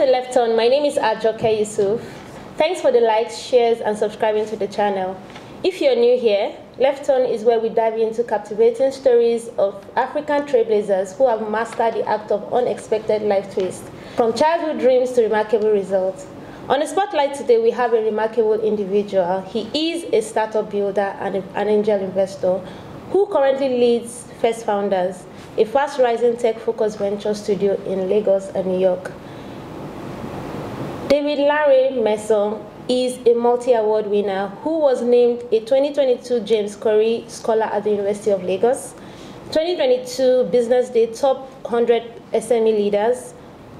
to Left On. My name is Ajoke Yusuf. Thanks for the likes, shares, and subscribing to the channel. If you're new here, Left On is where we dive into captivating stories of African trailblazers who have mastered the act of unexpected life twists, from childhood dreams to remarkable results. On the spotlight today, we have a remarkable individual. He is a startup builder and an angel investor who currently leads First Founders, a fast-rising tech-focused venture studio in Lagos and New York. David Larry Messon is a multi-award winner who was named a 2022 James Curry Scholar at the University of Lagos, 2022 Business Day Top 100 SME Leaders,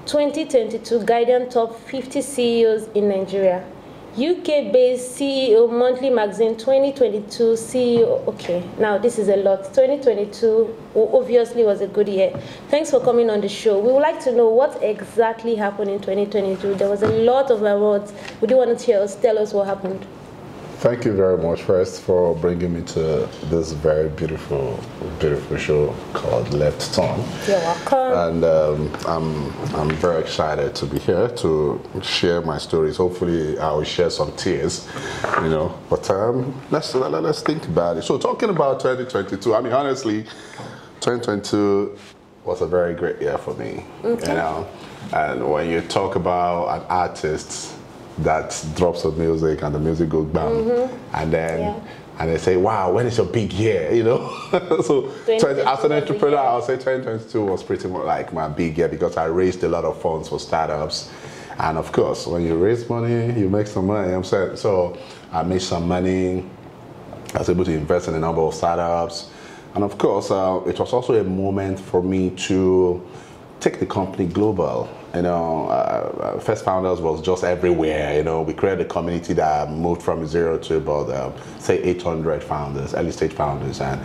2022 Guardian Top 50 CEOs in Nigeria, UK-based CEO Monthly Magazine 2022 CEO. Okay, now this is a lot. 2022 obviously was a good year. Thanks for coming on the show. We would like to know what exactly happened in 2022. There was a lot of awards. Would you want to tell us what happened? Thank you very much, first, for bringing me to this very beautiful, beautiful show called Left On. You're welcome. And I'm very excited to be here to share my stories. Hopefully, I will share some tears, you know. But let's think about it. So, talking about 2022, I mean, honestly, 2022 was a very great year for me. Okay. You know, and when you talk about an artist that drops of music and the music goes bam, and then and they say, wow, when is your big year, you know? So as an entrepreneur, I'll say 2022 was pretty much like my big year because I raised a lot of funds for startups. And of course, when you raise money, you make some money, I'm saying. So I made some money. I was able to invest in a number of startups. And of course, it was also a moment for me to take the company global. You know, First Founders was just everywhere. You know, we created a community that moved from 0 to about, say, 800 founders, early stage founders. And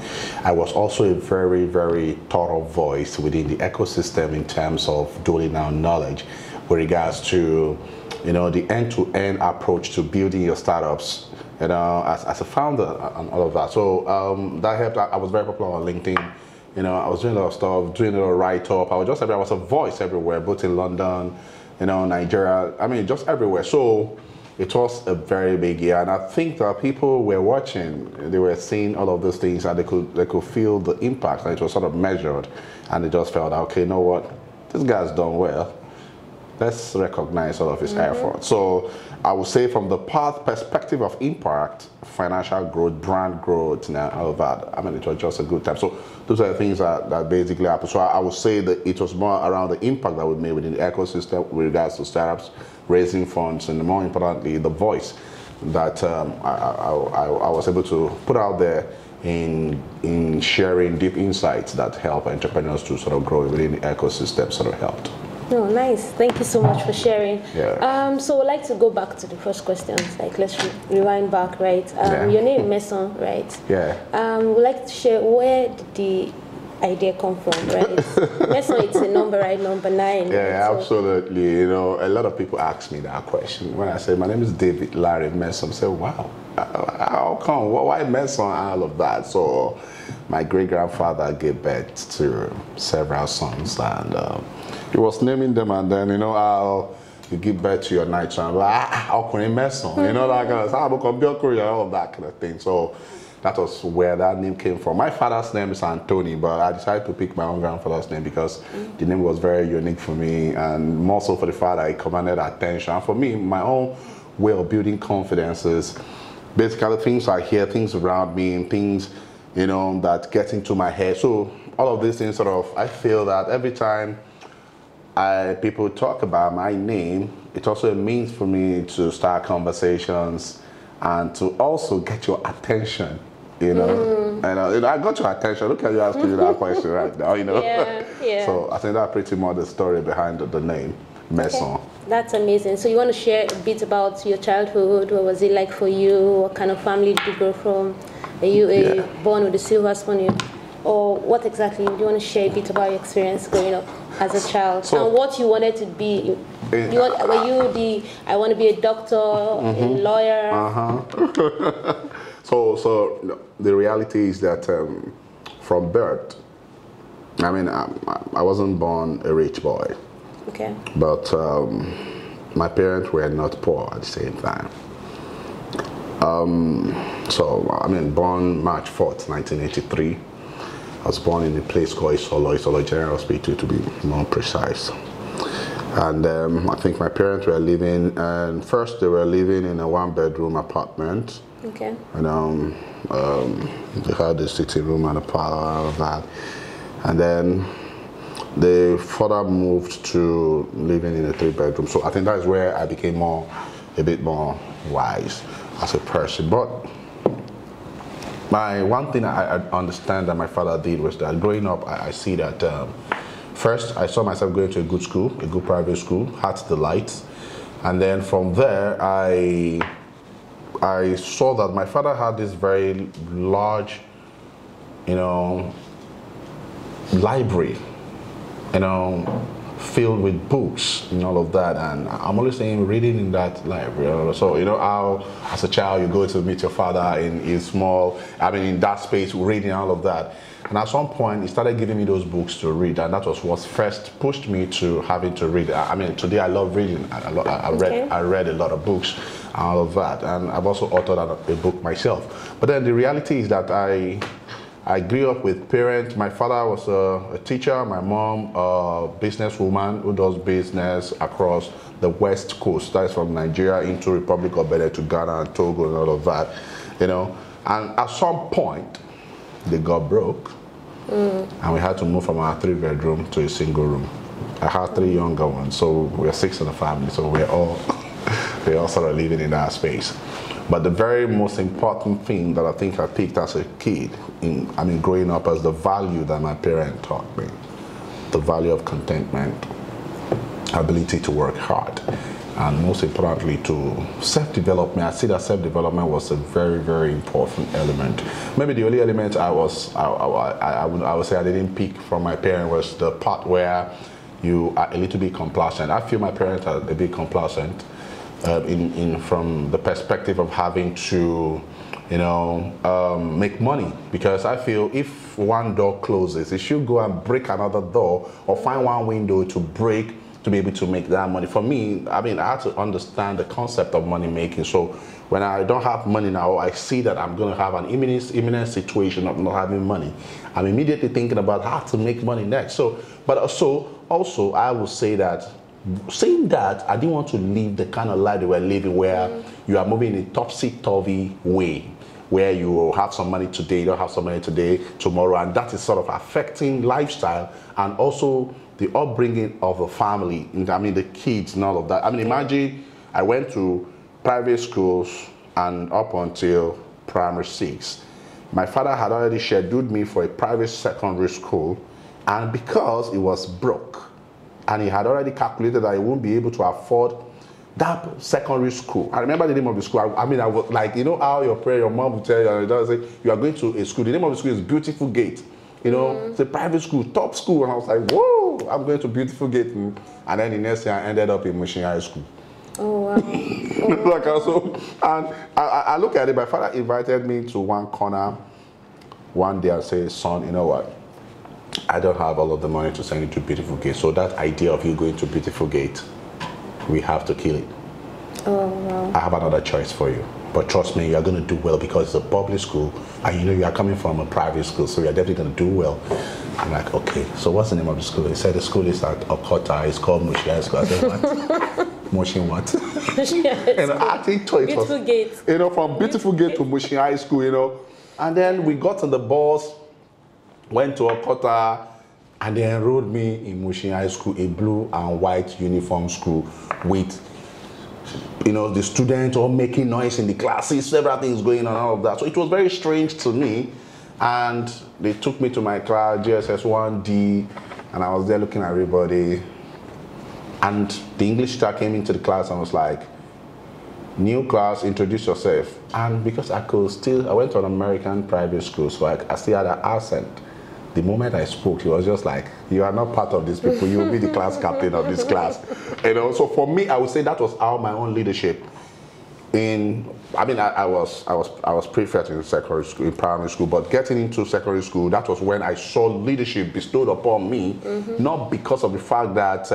I was also a very, very thorough voice within the ecosystem in terms of doling down knowledge with regards to, you know, the end-to-end approach to building your startups, you know, as a founder and all of that. So that helped. I was very popular on LinkedIn. You know, I was doing a lot of stuff, doing a little write-up. I was a voice everywhere, both in London, you know, Nigeria. I mean, just everywhere. So it was a very big year, and I think that people were watching. They were seeing all of those things, and they could feel the impact, and it was sort of measured, and they just felt, okay, you know what, this guy's done well. Let's recognize all of his effort. So I would say from the path perspective of impact, financial growth, brand growth, and all of that, I mean, it was just a good time. So those are the things that basically happened. So I would say that it was more around the impact that we made within the ecosystem with regards to startups, raising funds, and more importantly, the voice that I was able to put out there in sharing deep insights that help entrepreneurs to sort of grow within the ecosystem, sort of helped. No, nice. Thank you so much for sharing. Yeah. So I'd like to go back to the first questions. Like, let's rewind back, right? Your name, Messon, right? Yeah. We'd like to share where did the idea come from, right? Messon, it's a number, right? Number 9. Yeah, right? absolutely. You know, a lot of people ask me that question. When I say, my name is David Larry Messon, I say, wow, how come? Why Messon and all of that? So my great-grandfather gave birth to several sons, and he was naming them, and then, you know, how you give birth to your night son, like, how can you Messon? You know, that kind of stuff, all of that kind of thing. So that was where that name came from. My father's name is Anthony, but I decided to pick my own grandfather's name because the name was very unique for me, and more so for the fact that it commanded attention. And for me, my own way of building confidence is basically things I hear, things around me, and things, you know, that get into my head. So all of these things sort of, I feel that every time people talk about my name, it's also a means for me to start conversations and to also get your attention, you know. And I got your attention. Look at you asking you that question right now, you know. Yeah. So I think that's pretty much the story behind the name, Messon. Okay. That's amazing. So you want to share a bit about your childhood? What was it like for you? What kind of family did you grow from? Are you born with a silver spoon? Or what exactly do you want to share a bit about your experience growing up as a child, and what you wanted to be? I want to be a doctor, a lawyer? So the reality is that from birth, I mean, I wasn't born a rich boy. Okay. But my parents were not poor at the same time. So, I mean, born March 4th, 1983. I was born in a place called Isolo General Hospital, to be more precise. And I think my parents were living, and first they were living in a one-bedroom apartment. Okay. And they had a sitting room and a parlor and all that. And then they further moved to living in a 3-bedroom. So I think that's where I became a bit more wise as a person. But one thing I understand that my father did was that growing up, I see that first I saw myself going to a good school, a good private school, Heart's Delight. And then from there, I saw that my father had this very large, library, filled with books and all of that. And I'm always saying reading in that library. So how as a child you go to meet your father in in that space, reading all of that. And at some point he started giving me those books to read, and that was what first pushed me to having to read. I mean, today I love reading. I read a lot of books and all of that, and I've also authored a book myself. But then the reality is that I grew up with parents. My father was a teacher, my mom a businesswoman who does business across the West Coast. That is from Nigeria into Republic of Benin to Ghana and Togo and all of that, And at some point, they got broke, and we had to move from our 3-bedroom to a single room. I had 3 younger ones, so we're 6 in the family, so we're all sort of living in that space. But the very most important thing that I think I picked as a kid, growing up, as the value that my parents taught me, the value of contentment, ability to work hard, and most importantly to self-development. I see that self-development was a very, very important element. Maybe the only element I would say I didn't pick from my parents was the part where you are a little bit complacent. I feel my parents are a bit complacent. From the perspective of having to, make money, because I feel if one door closes, it should go and break another door or find one window to break to be able to make that money. For me, I had to understand the concept of money making. So when I don't have money now, I see that I'm going to have an imminent situation of not having money. I'm immediately thinking about how to make money next. So, but also I will say that. Saying that, I didn't want to live the kind of life they were living, where you are moving in a topsy-turvy way, where you will have some money today, you don't have some money today, tomorrow, and that is sort of affecting lifestyle and also the upbringing of the family. The kids and all of that. Imagine I went to private schools and up until primary 6. My father had already scheduled me for a private secondary school, and because it was broke, and he had already calculated that he won't be able to afford that secondary school. I remember the name of the school. I was like, how your mom will tell you, say, you are going to a school. The name of the school is Beautiful Gate. It's a private school, top school. And I was like, whoa, I'm going to Beautiful Gate. And then the next year I ended up in Mushin High School. Oh, wow. I look at it, my father invited me to one corner one day and said, son, you know what? I don't have all of the money to send you to Beautiful Gate. So that idea of you going to Beautiful Gate, we have to kill it. Oh, wow. I have another choice for you. But trust me, you're going to do well because it's a public school. And you are coming from a private school, so you're definitely going to do well. I'm like, okay, so what's the name of the school? He said the school is at Okota. It's called Motivational School. I said, what? Motion what? I think it was, Beautiful Gate. From Beautiful Gate to Motion High School, And then we got on the bus, went to Okota, and they enrolled me in Mushin High School, a blue and white uniform school with, the students all making noise in the classes, several things going on, all of that. So it was very strange to me. And they took me to my class, GSS 1D, and I was there looking at everybody. And the English teacher came into the class and was like, new class, introduce yourself. And because I went to an American private school, so I still had an accent. The moment I spoke, he was just like, you are not part of these people, you will be the class captain of this class. So for me, I would say that was how my own leadership I was prefect in secondary school, in primary school, but getting into secondary school, that was when I saw leadership bestowed upon me, not because of the fact that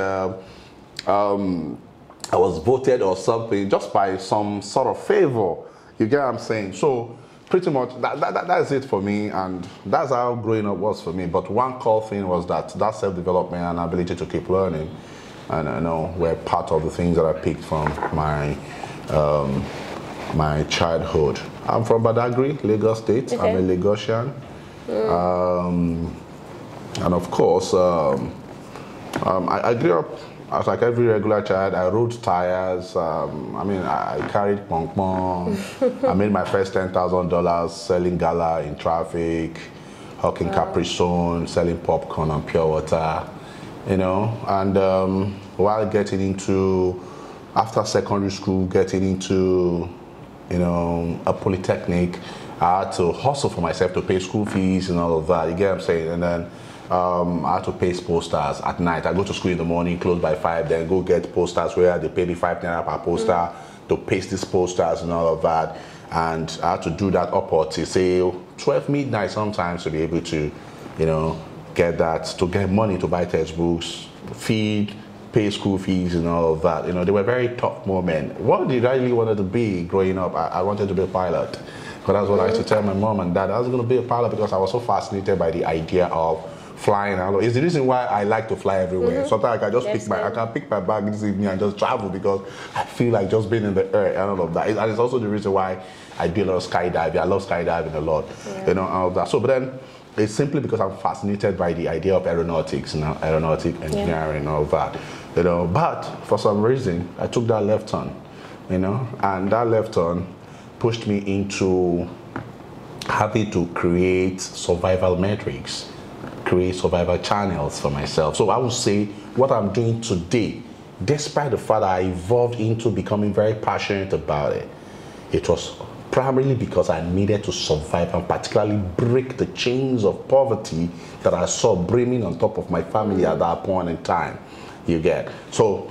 I was voted or something just by some sort of favor. You get what I'm saying? So pretty much that's it for me, and that's how growing up was for me. But one core thing was that self-development and ability to keep learning, and I know were part of the things that I picked from my childhood. I'm from Badagry, Lagos State. Okay. I'm a Lagosian. And of course, I grew up as like every regular child. I rode tires. I carried pong. I made my first $10,000 selling gala in traffic, hawking Capri Sun, selling popcorn and pure water. You know, and while getting into, after secondary school, getting into, you know, a polytechnic, I had to hustle for myself to pay school fees and all of that. You get what I'm saying? And then I had to paste posters at night. I go to school in the morning, close by 5, then go get posters where they pay me 5 naira per poster to paste these posters and all of that. And I had to do that up to say 12 midnight sometimes to be able to, you know, get that, to get money to buy textbooks, feed, pay school fees and all of that. You know, they were very tough moments. What did I really wanted to be growing up? I wanted to be a pilot. But that's what I used to tell my mom and dad. I was going to be a pilot because I was so fascinated by the idea of flying. It's the reason why I like to fly everywhere. Sometimes I can just pick my bag this evening and just travel because I feel like just being in the air and all of that. And it's also the reason why I do a lot of skydiving. I love skydiving a lot, you know, all of that. So, but then it's simply because I'm fascinated by the idea of aeronautics, you know, aeronautic engineering and all of that, you know. But for some reason, I took that left turn, you know, and that left turn pushed me into having to create survival metrics, create survival channels for myself. So I would say what I'm doing today, despite the fact that I evolved into becoming very passionate about it, it was primarily because I needed to survive and particularly break the chains of poverty that I saw brimming on top of my family at that point in time. You get? So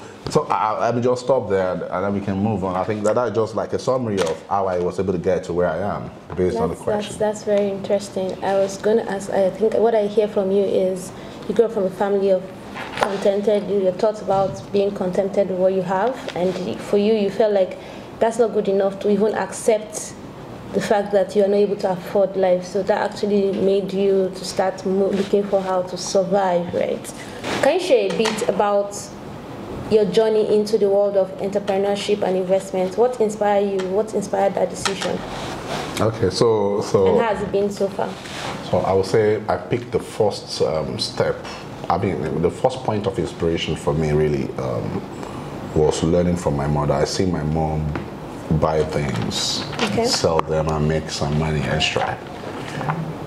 I will just stop there and then we can move on. I think that's just like a summary of how I was able to get to where I am based on the question. That's very interesting. I was going to ask, I think what I hear from you is you grew up from a family of contented, your thoughts about being contented with what you have, and for you, you felt like that's not good enough to even accept the fact that you are not able to afford life. So that actually made you to start looking for how to survive, right? Can you share a bit about your journey into the world of entrepreneurship and investment? What inspired you? What inspired that decision? Okay, so and how has it been so far? So I would say I picked the first step. I mean, the first point of inspiration for me really was learning from my mother. I see my mom buy things, sell them, and make some money extra.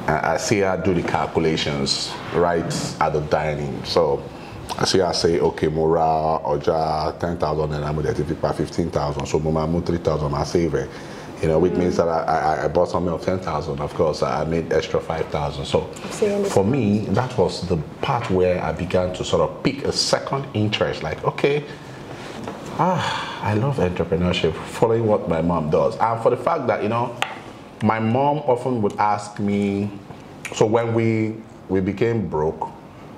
I see her do the calculations right at the dining. So I see her say, okay, Mora, Oja, 10,000, and I'm going to take 15,000. So Mama, 3,000, I save it. You know, which means that I bought something of 10,000. Of course, I made extra 5,000. So for me, that was the part where I began to sort of pick a second interest. Like, okay, I love entrepreneurship, following what my mom does. And for the fact that, you know, my mom often would ask me, so when we became broke,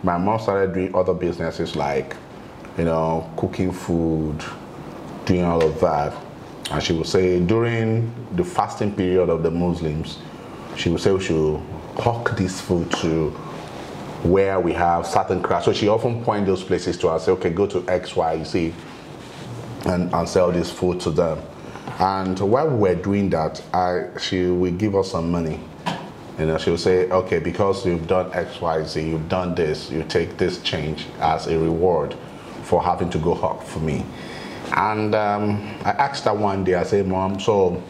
my mom started doing other businesses like, you know, cooking food, doing all of that. And she would say during the fasting period of the Muslims, she would say we should hawk this food to where we have certain crowds. So she often point those places to us, say, okay, go to X, Y, Z, and sell this food to them. And while we were doing that, she would give us some money. You know, she would say, okay, because you've done X, Y, Z, you've done this, you take this change as a reward for having to go hawk for me. And I asked her one day, I said, Mom, so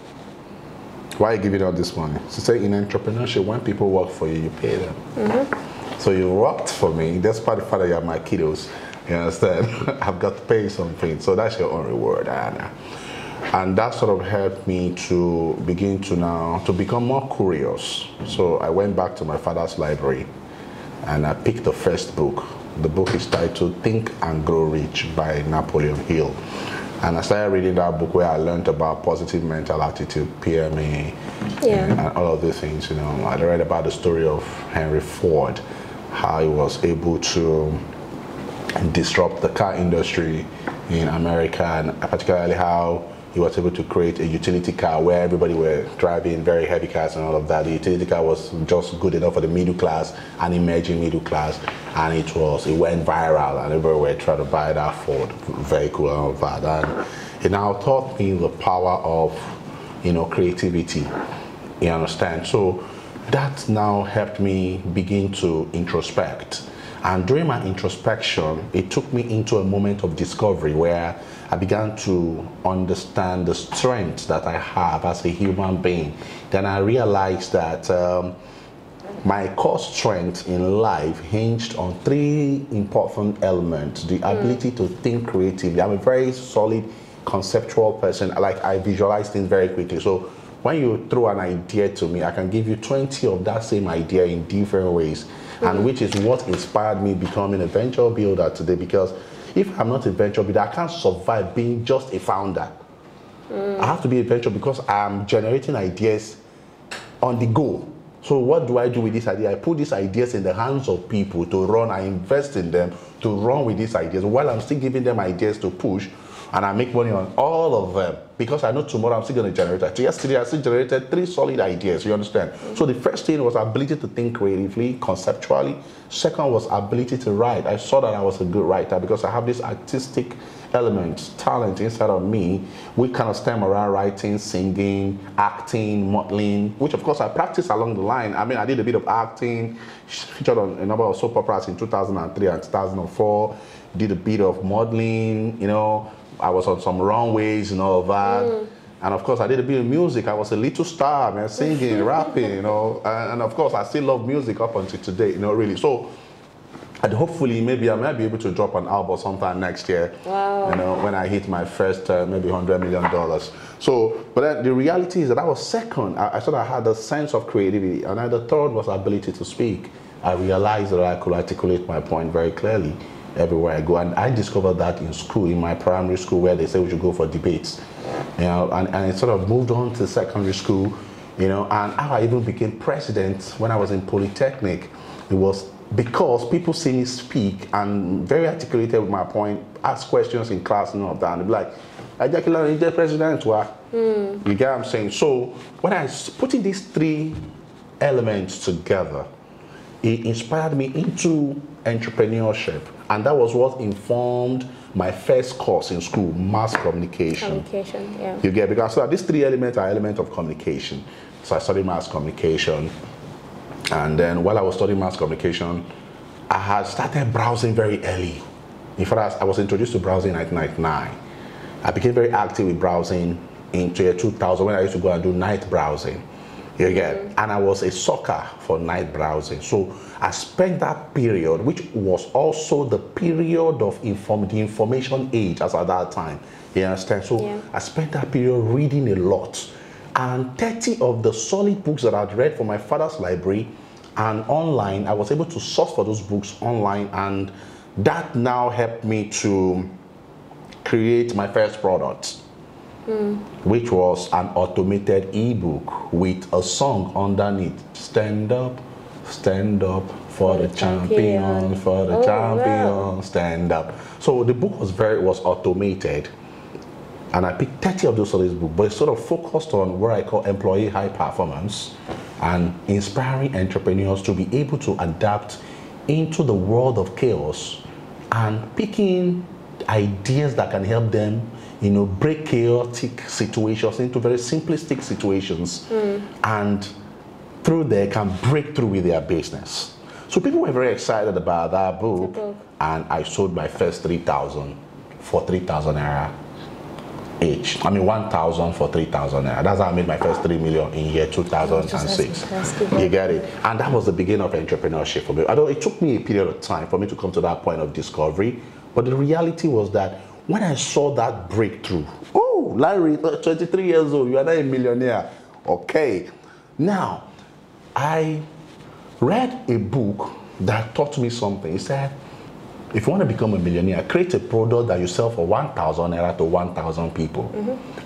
why are you giving out this money? She said, in entrepreneurship, when people work for you, you pay them. So you worked for me, despite the fact that you are my kiddos, you understand? I've got to pay something, so that's your own reward, Anna. And that sort of helped me to begin to become more curious. So I went back to my father's library and I picked the first book. The book is titled Think and Grow Rich by Napoleon Hill. And I started reading that book where I learned about positive mental attitude, PMA, and all of these things. You know, I read about the story of Henry Ford, how he was able to disrupt the car industry in America, and particularly how he was able to create a utility car where everybody were driving very heavy cars and all of that. The utility car was just good enough for the middle class and emerging middle class, and it went viral, and everybody were trying to buy that Ford vehicle and all of that. And it now taught me the power of, creativity. You understand? So that now helped me begin to introspect. And during my introspection, it took me into a moment of discovery where I began to understand the strengths that I have as a human being. Then I realized that my core strength in life hinged on 3 important elements. The ability to think creatively. I'm a very solid conceptual person. I visualize things very quickly. So when you throw an idea to me, I can give you 20 of that same idea in different ways. And which is what inspired me becoming a venture builder today, because if I'm not a venture builder, I can't survive being just a founder. I have to be a venture because I'm generating ideas on the go. So what do I do with this idea? I put these ideas in the hands of people to run. I invest in them to run with these ideas while I'm still giving them ideas to push, and I make money on all of them because I know tomorrow I'm still going to generate that. So yesterday I still generated 3 solid ideas, you understand? So the first thing was ability to think creatively, conceptually. Second was ability to write. I saw that I was a good writer because I have this artistic element, talent inside of me, which kind of stem around writing, singing, acting, modeling, which of course I practiced along the line. I mean, I did a bit of acting, featured on a number of soap operas in 2003 and 2004, did a bit of modeling, I was on some runways and all of that. And of course, I did a bit of music. I was a little star, man, singing, rapping, and of course, I still love music up until today, really. So, and hopefully, maybe I might be able to drop an album sometime next year. Wow. When I hit my first, maybe $100 million. So, but then the reality is that I was second. I thought I had a sense of creativity, and then the third was ability to speak. I realized that I could articulate my point very clearly everywhere I go, and I discovered that in school, in my primary school, where they say we should go for debates, and it sort of moved on to secondary school, and how I even became president when I was in Polytechnic. It was because people see me speak and very articulated with my point, ask questions in class and all of that, and they'd be like, "You're the president, You get what I'm saying? So when I was putting these 3 elements together, it inspired me into entrepreneurship, and that was what informed my first course in school, mass communication. Yeah. You get, because so these 3 elements are elements of communication. So I studied mass communication, and then while I was studying mass communication, I had started browsing very early. In fact, I was introduced to browsing in 1999. I became very active with browsing into year 2000 when I used to go and do night browsing. You get, and I was a sucker for night browsing. So I spent that period, which was also the period of the information age as at that time. You understand? So I spent that period reading a lot. And 30 of the solid books that I'd read from my father's library and online, I was able to source for those books online, and that now helped me to create my first product. Which was an automated ebook with a song underneath. Stand up for the champion, for the champion, stand up. So the book was automated, and I picked 30 of those of this book, but it sort of focused on what I call employee high performance and inspiring entrepreneurs to be able to adapt into the world of chaos and picking ideas that can help them break chaotic situations into very simplistic situations, and through there can break through with their business. So people were very excited about that book, and I sold my first 3,000 for 3,000 naira each. I mean 1,000 for 3,000 naira. That's how I made my first 3 million in year 2006. You get it? And that was the beginning of entrepreneurship for me. Although it took me a period of time for me to come to that point of discovery, but the reality was that when I saw that breakthrough, oh, Larry, 23 years old, you are not a millionaire. Okay. Now, I read a book that taught me something. It said, if you want to become a millionaire, create a product that you sell for 1,000 naira to 1,000 people,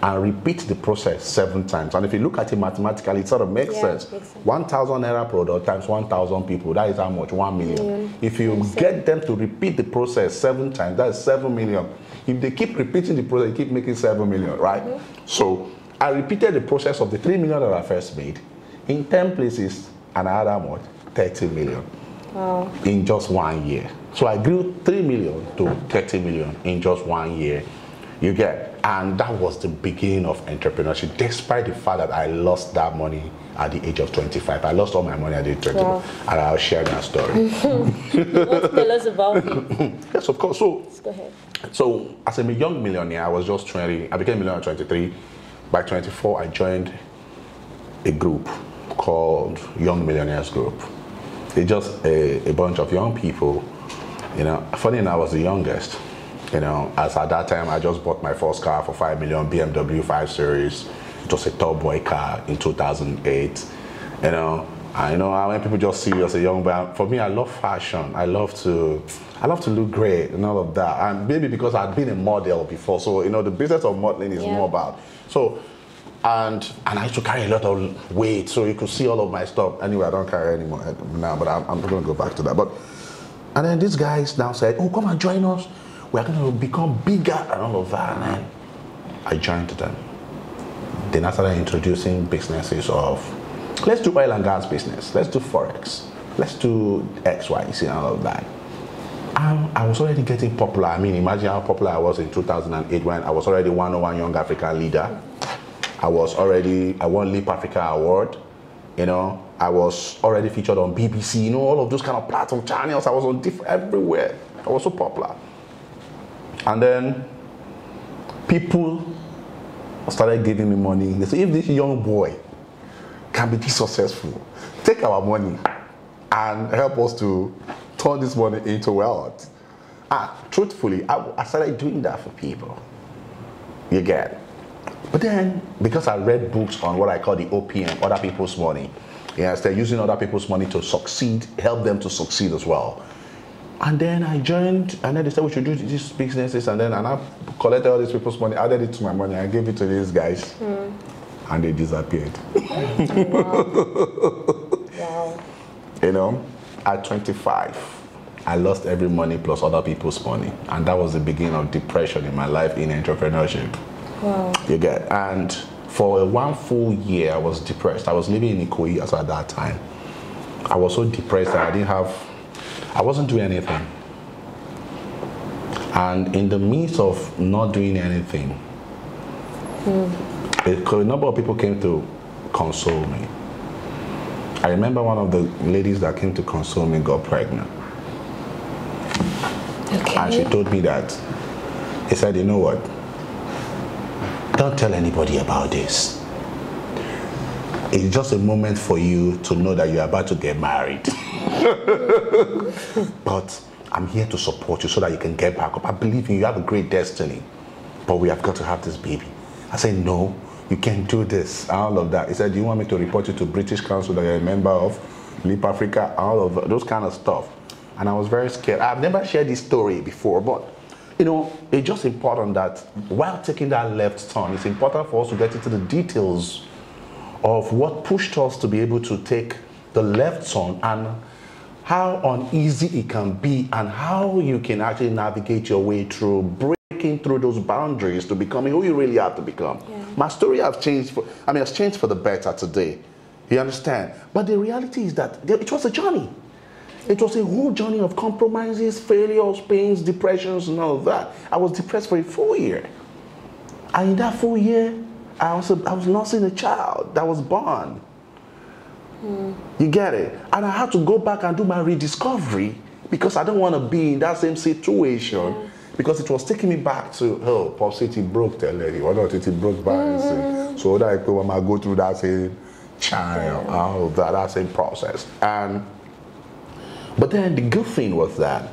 and repeat the process 7 times. And if you look at it mathematically, it sort of makes sense. 1,000 naira product times 1,000 people, that is how much? 1 million. If you get them to repeat the process 7 times, that is 7 million. If they keep repeating the process, they keep making 7 million, right? So I repeated the process of the 3 million that I first made in 10 places, and I had how much? 30 million. Wow. In just 1 year. So I grew 3 million to 30 million in just 1 year. You get, and that was the beginning of entrepreneurship, despite the fact that I lost that money at the age of 25. I lost all my money at the age of 25. Wow. And I'll share that story. You want to tell us about it? Yes, of course. So, let's go ahead. So as a young millionaire, I was just 20. I became a millionaire at 23. By 24, I joined a group called Young Millionaires Group. It's just a bunch of young people, you know. Funny enough, I was the youngest, you know, as at that time I just bought my first car for 5 million, BMW 5 Series. It was a top boy car in 2008, you know. I know how many people just see you as a young man. For me, I love fashion. I love to look great and all of that. And maybe because I'd been a model before, so you know the business of modeling is more about. So, and I used to carry a lot of weight, so you could see all of my stuff. Anyway, I don't carry anymore now, but I'm going to go back to that. But and then these guys now said, "Oh, come and join us. We're going to become bigger and all of that." And then I joined them. Then I started introducing businesses of, let's do oil and gas business, let's do Forex, let's do X, Y, Z and all of that. I was already getting popular. I mean, imagine how popular I was in 2008 when I was already 101 Young African Leader. I won Leap Africa Award, you know. I was already featured on BBC, you know, all of those kind of platform channels. I was on everywhere. I was so popular. And then people started giving me money. They said, if this young boy can be this successful, take our money and help us to turn this money into wealth. Truthfully, I started doing that for people. You get. But then, because I read books on what I call the OPM, other people's money, yes, they're using other people's money to succeed, help them to succeed as well. And then I joined, and then they said we should do these businesses, and I collected all these people's money, added it to my money, I gave it to these guys, and they disappeared. Wow. You know, at 25, I lost every money plus other people's money, and that was the beginning of depression in my life in entrepreneurship. Wow. You get, and for 1 full year, I was depressed. I was living in Ikoyi as at that time. I was so depressed that I wasn't doing anything. And in the midst of not doing anything, a number of people came to console me. I remember one of the ladies that came to console me got pregnant. Okay. And she told me that, he said, you know what? Don't tell anybody about this. It's just a moment for you to know that you're about to get married. But I'm here to support you so that you can get back up. I believe in you, you have a great destiny. But we have got to have this baby. I said, no, you can't do this, all of that. He said, do you want me to report you to British Council that you're a member of, Leap Africa, all of those kind of stuff. And I was very scared. I've never shared this story before, but you know, it's just important that while taking that left turn, it's important for us to get into the details of what pushed us to be able to take the left turn and how uneasy it can be and how you can actually navigate your way through breaking through those boundaries to becoming who you really have to become. Yeah. My story has changed has changed for the better today. You understand? But the reality is that it was a journey. It was a whole journey of compromises, failures, pains, depressions, and all of that. I was depressed for a full year. And in that full year, I was nursing a child that was born. You get it? And I had to go back and do my rediscovery because I don't want to be in that same situation because it was taking me back to, oh, Pop City broke, tell lady. Why not it broke by? So that I go through that same child, all of that same process. But then the good thing was that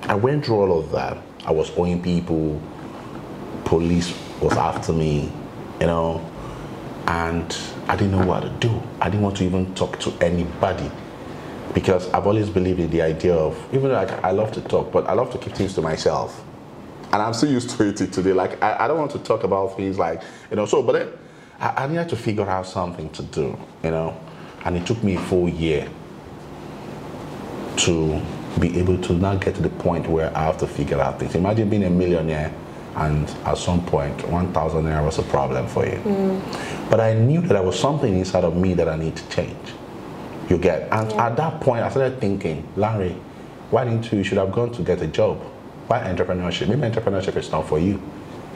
I went through all of that. I was owing people, police was after me, you know, and I didn't know what to do. I didn't want to even talk to anybody because I've always believed in the idea of, even though I love to talk, but I love to keep things to myself. And I'm still used to it today. Like, I don't want to talk about things like, so, but then I needed to figure out something to do, and it took me a full year to be able to now get to the point where I have to figure out things. Imagine being a millionaire and at some point 1,000 naira was a problem for you. But I knew that there was something inside of me that I need to change. You get, and at that point I started thinking, Larry, why didn't you should have gone to get a job? Why entrepreneurship? Maybe entrepreneurship is not for you.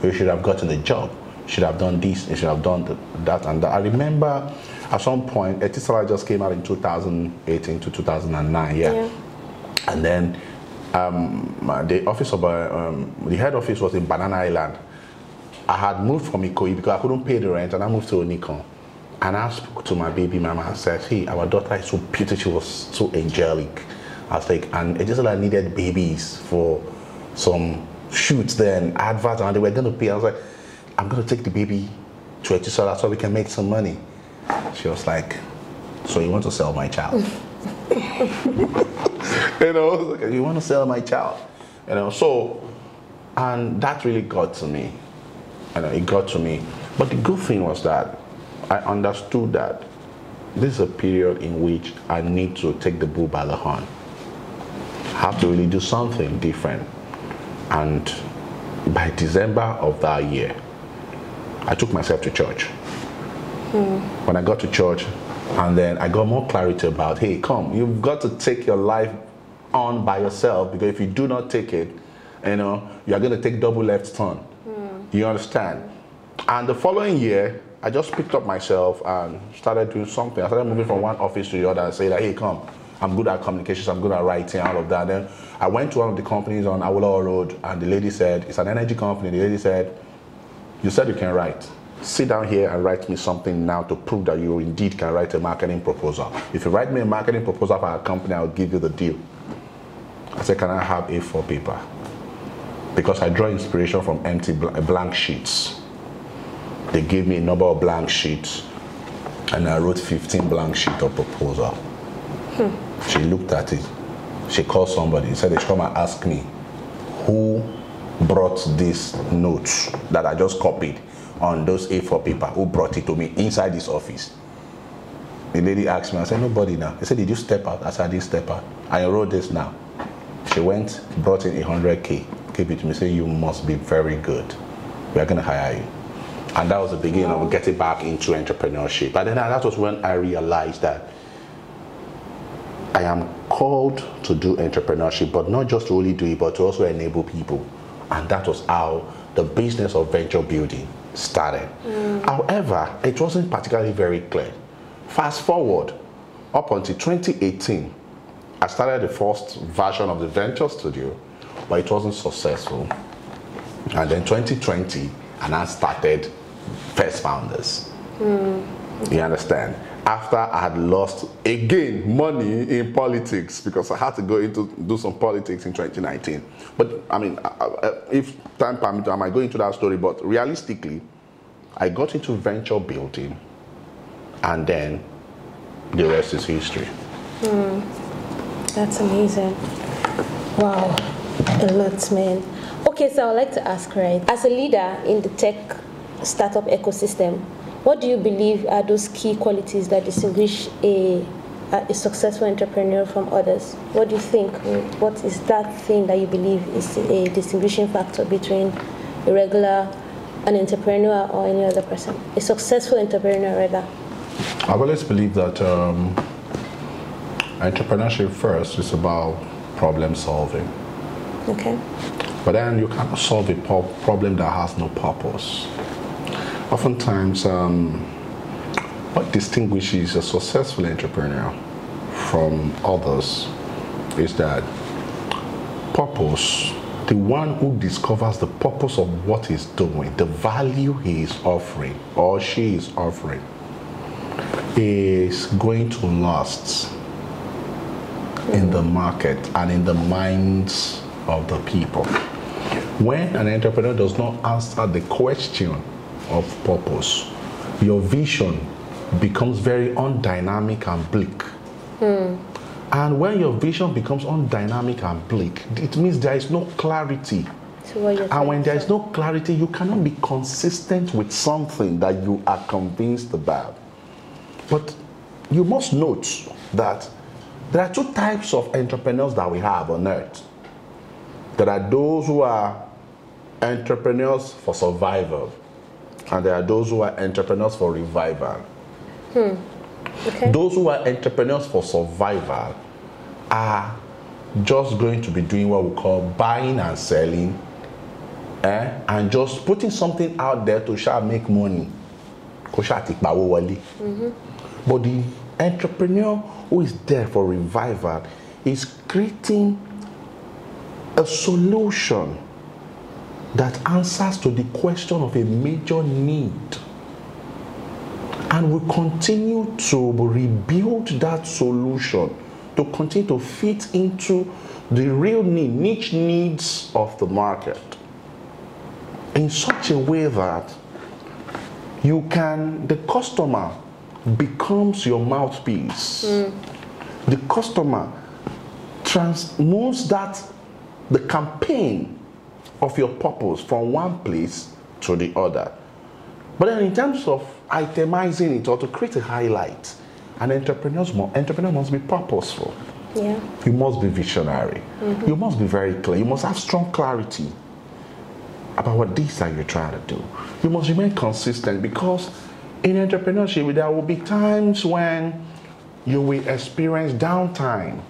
You should have gotten a job. You should have done this. You should have done that and that. I remember at some point, Etisalat just came out in 2018 to 2009. Yeah. And then the office of the head office was in Banana Island. I had moved from Ikoyi because I couldn't pay the rent, and I moved to Onikon. And I spoke to my baby mama and said, hey, our daughter is so beautiful. She was so angelic. I was like, and Etisalat needed babies for some shoots there and adverts, and they were going to pay. I was like, I'm going to take the baby to Etisalat so we can make some money. She was like, so you want to sell my child? Like, you want to sell my child? So, and that really got to me. It got to me. But the good thing was that I understood that this is a period in which I need to take the bull by the horn. I have to really do something different. And by December of that year, I took myself to church. When I got to church, and then I got more clarity about, hey, come, you've got to take your life on by yourself, because if you do not take it, you're going to take double left turn. You understand? And the following year, I just picked up myself and started doing something. I started moving from one office to the other and saying that, hey, come, I'm good at communications, I'm good at writing, all of that. Then I went to one of the companies on Awolowo Road, and the lady said, it's an energy company. The lady said, you said you can write. Sit down here and write me something now to prove that you indeed can write a marketing proposal. If you write me a marketing proposal for our company, I'll give you the deal. I said, can I have A4 paper? Because I draw inspiration from empty blank sheets. They gave me a number of blank sheets, and I wrote 15 blank sheets of proposal. She looked at it. She called somebody and said they should come and ask me who brought this notes that I just copied on those A4 paper, who brought it to me inside this office. The lady asked me, I said, nobody now. They said, did you step out? I said, I didn't step out. I wrote this now. She went, brought in 100K, gave it to me, said, you must be very good. We are going to hire you. And that was the beginning of getting back into entrepreneurship. And then that was when I realized that I am called to do entrepreneurship, but not just to only do it, but to also enable people. And that was how the business of venture building started. However, it wasn't particularly very clear. Fast forward up until 2018, I started the first version of the venture studio, but it wasn't successful. And then 2020, and I started First Founders. You understand? After I had lost again money in politics, because I had to go into do some politics in 2019. But I mean, if time permits, I might go into that story. But realistically, I got into venture building, and then the rest is history. That's amazing. Wow, a lot, man. Okay, so I'd like to ask, right, as a leader in the tech startup ecosystem, what do you believe are those key qualities that distinguish a successful entrepreneur from others? What do you think? What is that thing that you believe is a distinguishing factor between a regular, an entrepreneur, or any other person? A successful entrepreneur, rather. I've always believed that entrepreneurship first is about problem solving. Okay. But then you cannot solve a problem that has no purpose. Oftentimes, what distinguishes a successful entrepreneur from others is that purpose, the one who discovers the purpose of what he's doing, the value he is offering or she is offering, is going to last in the market and in the minds of the people. When an entrepreneur does not answer the question of purpose, your vision becomes very undynamic and bleak. And when your vision becomes undynamic and bleak, it means there is no clarity. And when there is no clarity, you cannot be consistent with something that you are convinced about. But you must note that there are two types of entrepreneurs that we have on earth. There are those who are entrepreneurs for survival, and there are those who are entrepreneurs for revival. Okay. Those who are entrepreneurs for survival are just going to be doing what we call buying and selling, and just putting something out there to try make money. But the entrepreneur who is there for revival is creating a solution that answers to the question of a major need, and we continue to rebuild that solution to continue to fit into the real niche needs of the market in such a way that the customer becomes your mouthpiece. The customer moves the campaign of your purpose from one place to the other. But then in terms of itemizing it or to create a highlight, an entrepreneur must be purposeful. Yeah. You must be visionary. You must be very clear. You must have strong clarity about what this that you're trying to do. You must remain consistent, because in entrepreneurship there will be times when you will experience downtime,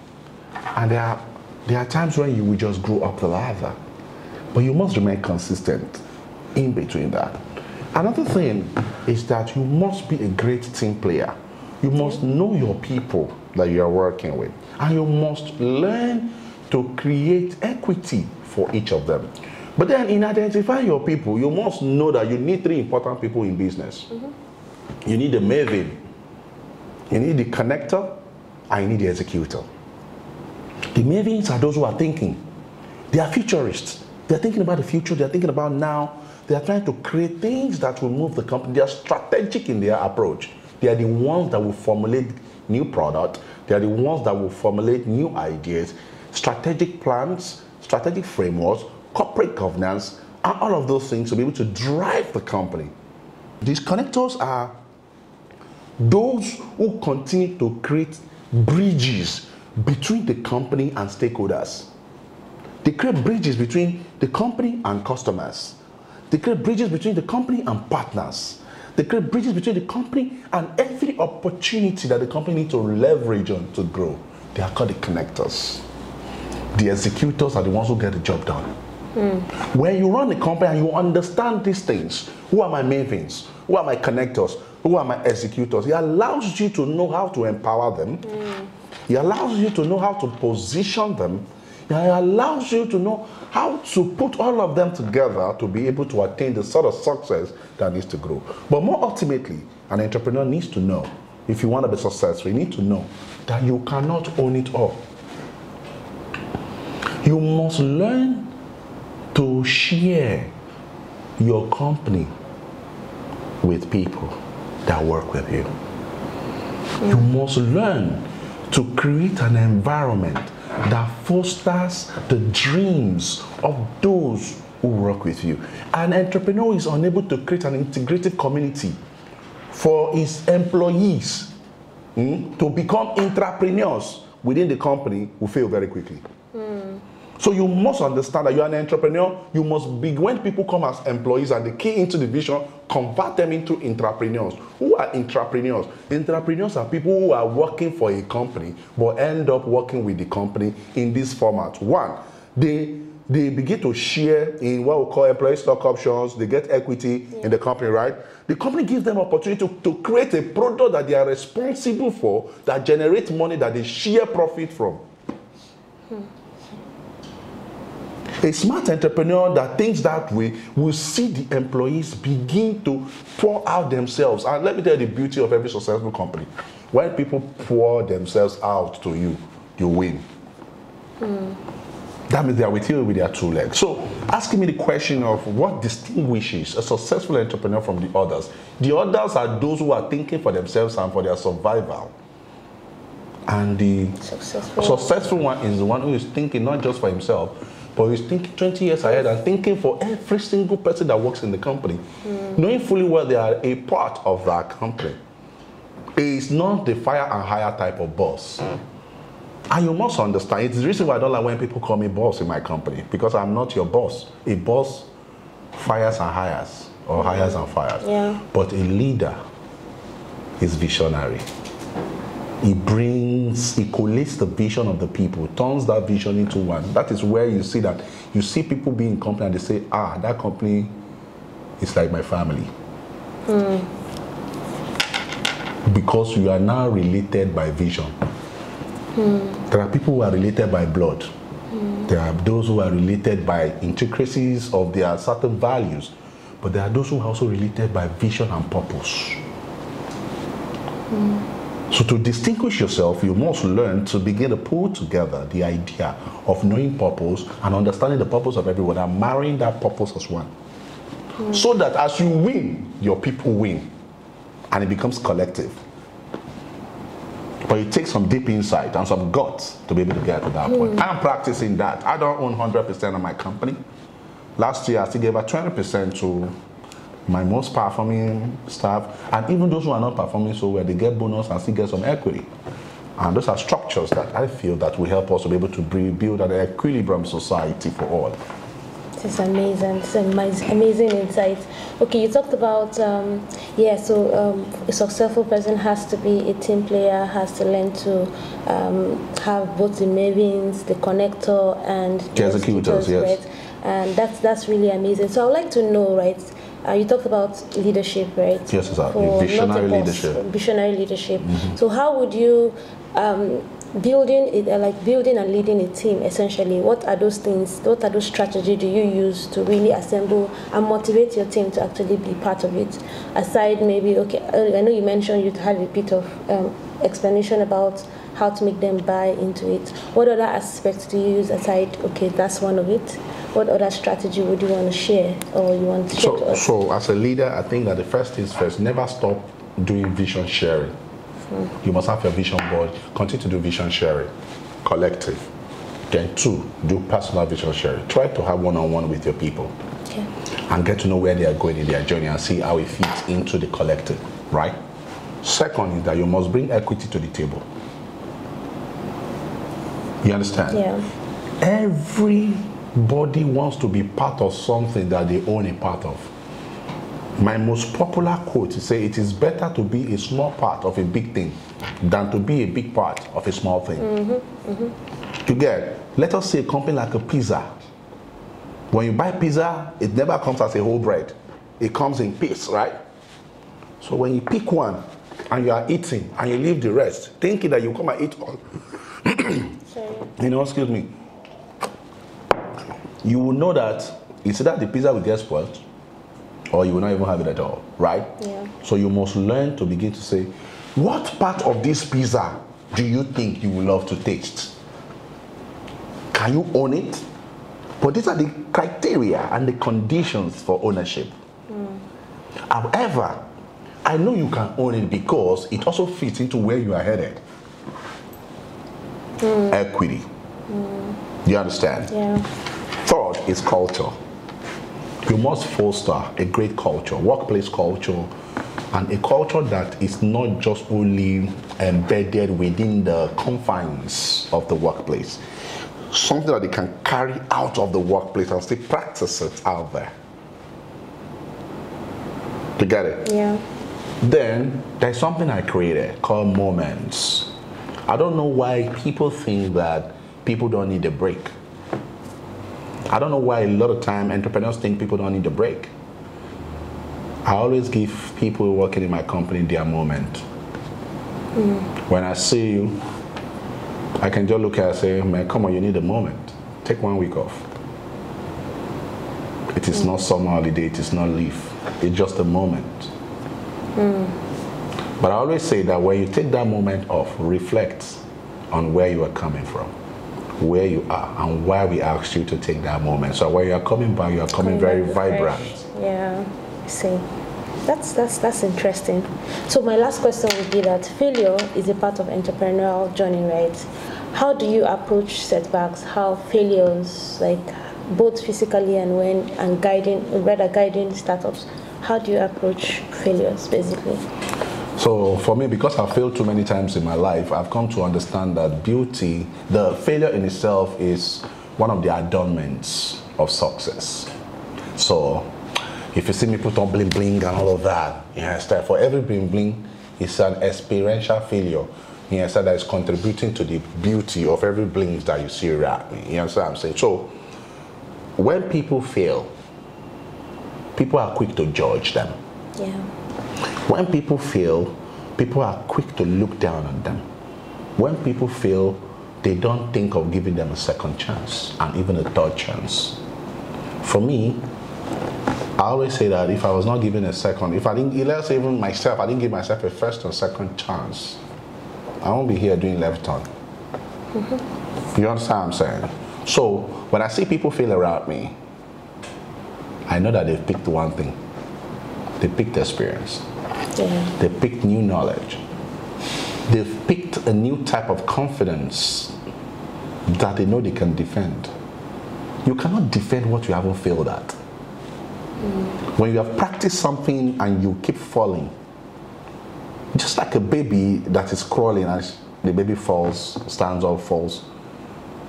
and there are times when you will just grow up the ladder. But you must remain consistent in between that. Another thing is that you must be a great team player. You must know your people that you are working with, and you must learn to create equity for each of them. But then in identifying your people, you must know that you need three important people in business. You need the maven, you need the connector, and you need the executor. The mavens are those who are thinking. They are futurists. They're thinking about the future, they're thinking about now. They are trying to create things that will move the company. They are strategic in their approach. They are the ones that will formulate new product. They are the ones that will formulate new ideas, strategic plans, strategic frameworks, corporate governance, and all of those things to be able to drive the company. These connectors are those who continue to create bridges between the company and stakeholders. They create bridges between the company and customers. They create bridges between the company and partners. They create bridges between the company and every opportunity that the company needs to leverage on to grow. They are called the connectors. The executors are the ones who get the job done. When you run a company and you understand these things, who are my mavens, who are my connectors, who are my executors, it allows you to know how to empower them. It allows you to know how to position them. It allows you to know how to put all of them together to be able to attain the sort of success that needs to grow. But more ultimately, an entrepreneur needs to know, if you want to be successful, you need to know that you cannot own it all. You must learn to share your company with people that work with you. You must learn to create an environment that fosters the dreams of those who work with you. An entrepreneur is unable to create an integrative community for his employees to become entrepreneurs within the company will fail very quickly. So you must understand that you're an entrepreneur. You must be, when people come as employees and they key into the vision, convert them into entrepreneurs. Who are entrepreneurs? Entrepreneurs are people who are working for a company but end up working with the company in this format. One, they begin to share in what we call employee stock options. They get equity in the company, right? The company gives them opportunity to create a product that they are responsible for, that generates money that they share profit from. A smart entrepreneur that thinks that way will see the employees begin to pour out themselves. And let me tell you the beauty of every successful company. When people pour themselves out to you, you win. That means they are with you with their two legs. So asking me the question of what distinguishes a successful entrepreneur from the others. The others are those who are thinking for themselves and for their survival. And the successful one is the one who is thinking not just for himself, but he's thinking 20 years ahead and thinking for every single person that works in the company, knowing fully well they are a part of that company. He is not the fire and hire type of boss. And you must understand, it's the reason why I don't like when people call me boss in my company, because I'm not your boss. A boss fires and hires, or hires and fires. Yeah. But a leader is visionary. He collates the vision of the people, turns that vision into one. That is where you see that. You see people being in company and they say, that company is like my family. Because you are now related by vision. There are people who are related by blood. There are those who are related by intricacies of their certain values. But there are those who are also related by vision and purpose. So to distinguish yourself, you must learn to begin to pull together the idea of knowing purpose and understanding the purpose of everyone and marrying that purpose as one. So that as you win, your people win. And it becomes collective. But it takes some deep insight and some guts to be able to get to that point. I'm practicing that. I don't own 100% of my company. Last year, I still gave out 20% to my most performing staff, and even those who are not performing so well, they get bonus and still get some equity. And those are structures that I feel that will help us to be able to build an equilibrium society for all. This is amazing. This is amazing insight. Okay, you talked about, a successful person has to be a team player, has to learn to have both the mavens, the connector, and the executors, yes. Right? And that's really amazing. So I would like to know, right, you talked about leadership, right? Yes, exactly. Visionary leadership. Visionary leadership. So how would you, building and leading a team, essentially, what are those things, what are those strategies do you use to really assemble and motivate your team to actually be part of it? Aside maybe, okay, I know you mentioned you had a bit of explanation about how to make them buy into it. What other aspects do you use aside, okay, that's one of it? What other strategy would you want to share or you want to share to us? So as a leader, I think that the first things first, never stop doing vision sharing. You must have your vision board, continue to do vision sharing, collective. Then 2, do personal vision sharing. Try to have one-on-one with your people. Okay. And get to know where they are going in their journey and see how it fits into the collective, right? Second is that you must bring equity to the table. You understand? Yeah. Everybody wants to be part of something that they own a part of. My most popular quote is say it is better to be a small part of a big thing than to be a big part of a small thing. You get, let us say a company like a pizza. When you buy pizza, it never comes as a whole bread. It comes in piece, right? So when you pick one and you are eating and you leave the rest, thinking that you come and eat all, excuse me, you will know that it's either the pizza will get spoiled or you will not even have it at all, right? Yeah. So you must learn to begin to say, what part of this pizza do you think you will love to taste? Can you own it? But these are the criteria and the conditions for ownership. However, I know you can own it because it also fits into where you are headed. Equity. You understand? Yeah. Third is culture. You must foster a great culture, workplace culture, and a culture that is not just only embedded within the confines of the workplace. Something that they can carry out of the workplace and still practice it out there. You get it? Yeah. Then there's something I created called moments. I don't know why people think that people don't need a break. I don't know why a lot of time entrepreneurs think people don't need a break. I always give people working in my company their moment. When I see you, I can just look at you and say, man, come on, you need a moment. Take 1 week off. It is not summer holiday, it is not leave. It's just a moment. But I always say that when you take that moment off, reflect on where you are coming from, where you are, and why we asked you to take that moment. So when you are coming back, you are coming very vibrant. Yeah, I see. That's interesting. So my last question would be that failure is a part of entrepreneurial journey, right? How do you approach setbacks? How failures, like both physically and guiding startups? How do you approach failures, basically? So for me, because I've failed too many times in my life, I've come to understand that the failure in itself is one of the adornments of success. So if you see me put on bling bling and all of that, for every bling bling, it's an experiential failure. That is contributing to the beauty of every bling that you see around me. You understand what I'm saying? So when people fail, people are quick to judge them. Yeah. When people fail, people are quick to look down on them. When people fail, they don't think of giving them a second chance and even a third chance. For me, I always say that if I was not given a second, let's say even myself, I didn't give myself a first or second chance, I won't be here doing left turn. Mm-hmm. You understand what I'm saying? So when I see people fail around me, I know that they've picked one thing. They picked experience. Yeah. They picked new knowledge. They've picked a new type of confidence that they know they can defend. You cannot defend what you haven't failed at. When you have practiced something and you keep falling, just like a baby that is crawling and the baby falls, stands up, falls.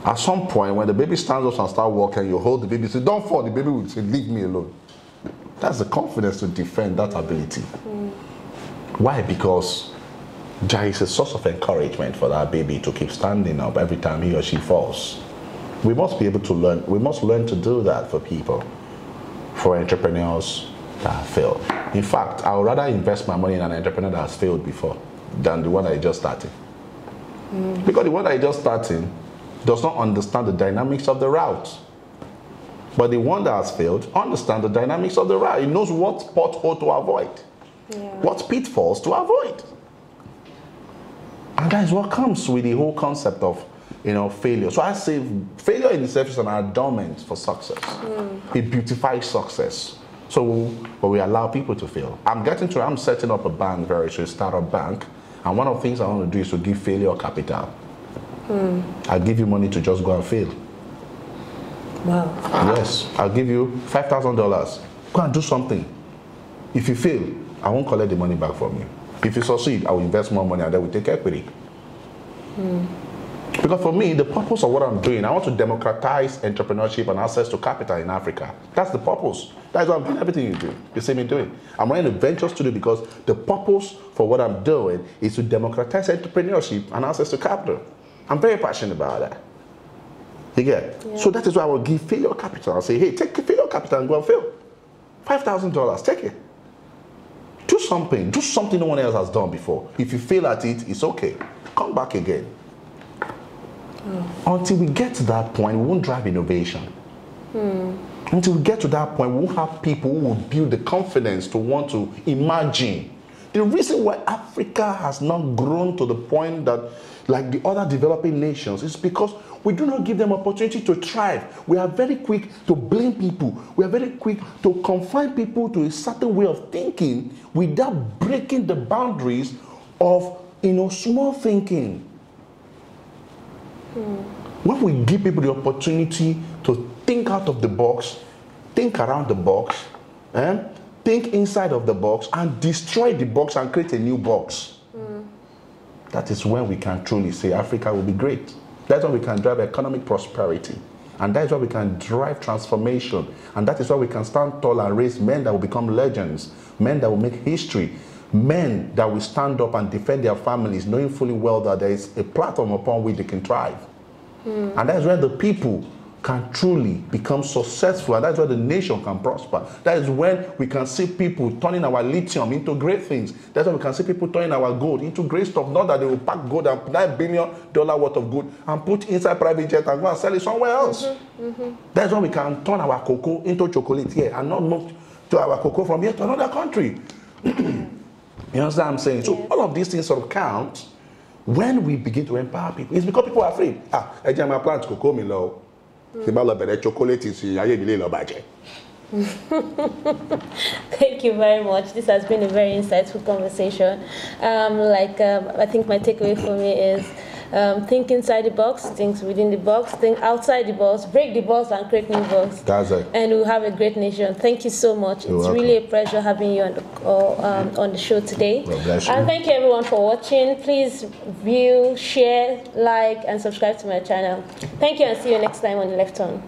At some point, when the baby stands up and starts walking, you hold the baby and say, don't fall. The baby will say, leave me alone. That's the confidence to defend that ability. Why? Because there is a source of encouragement for that baby to keep standing up every time he or she falls. We must be able to learn. We must learn to do that for people, for entrepreneurs that have failed. In fact, I would rather invest my money in an entrepreneur that has failed before than the one that is just starting. Because the one that is just starting does not understand the dynamics of the route. But the one that has failed understands the dynamics of the route. He knows what pothole to avoid, what pitfalls to avoid. And that is what comes with the whole concept of failure. So I say failure in itself is an adornment for success. It beautifies success. So but we allow people to fail. I'm setting up a bank very soon, a startup bank. And one of the things I want to do is to give failure capital. I'll give you money to just go and fail. Wow. Yes, I'll give you $5,000. Go and do something. If you fail, I won't collect the money back from you. If you succeed, I will invest more money and then we take equity. Because for me, the purpose of what I'm doing, I want to democratize entrepreneurship and access to capital in Africa. That's the purpose. That's why I'm doing everything you see me doing. I'm running a venture studio because the purpose for what I'm doing is to democratize entrepreneurship and access to capital. I'm very passionate about that. You get? Yeah. So that is why I will give failure capital. I'll say, hey, take failure capital and go and fail. $5,000, take it. Do something no one else has done before. If you fail at it, it's okay. Come back again. Until we get to that point, we won't drive innovation. Until we get to that point, we won't have people who will build the confidence to want to imagine. The reason why Africa has not grown to the point that, like the other developing nations, is because we do not give them opportunity to thrive. We are very quick to blame people. We are very quick to confine people to a certain way of thinking without breaking the boundaries of small thinking. When we give people the opportunity to think out of the box, think around the box, think inside of the box, and destroy the box and create a new box, that is when we can truly say Africa will be great. That's when we can drive economic prosperity. And that is why we can drive transformation. And that is why we can stand tall and raise men that will become legends, men that will make history, men that will stand up and defend their families, knowing fully well that there is a platform upon which they can thrive. And that is where the people can truly become successful, and that's where the nation can prosper. That is when we can see people turning our lithium into great things. That's when we can see people turning our gold into great stuff. Not that they will pack gold and $9 billion worth of gold and put inside private jet and go and sell it somewhere else. That's when we can turn our cocoa into chocolate here and not move to our cocoa from here to another country. You understand what I'm saying? So all of these things sort of count when we begin to empower people. It's because people are afraid. I just my plant cocoa me low. The chocolate is Thank you very much. This has been a very insightful conversation. I think my takeaway for me is think inside the box, think within the box, think outside the box, break the box and create new box. That's it. And we'll have a great nation. Thank you so much. It's really a pleasure having you on the show today. God bless you. And thank you everyone for watching. Please view, share, like, and subscribe to my channel. Thank you and see you next time on The Left Turn.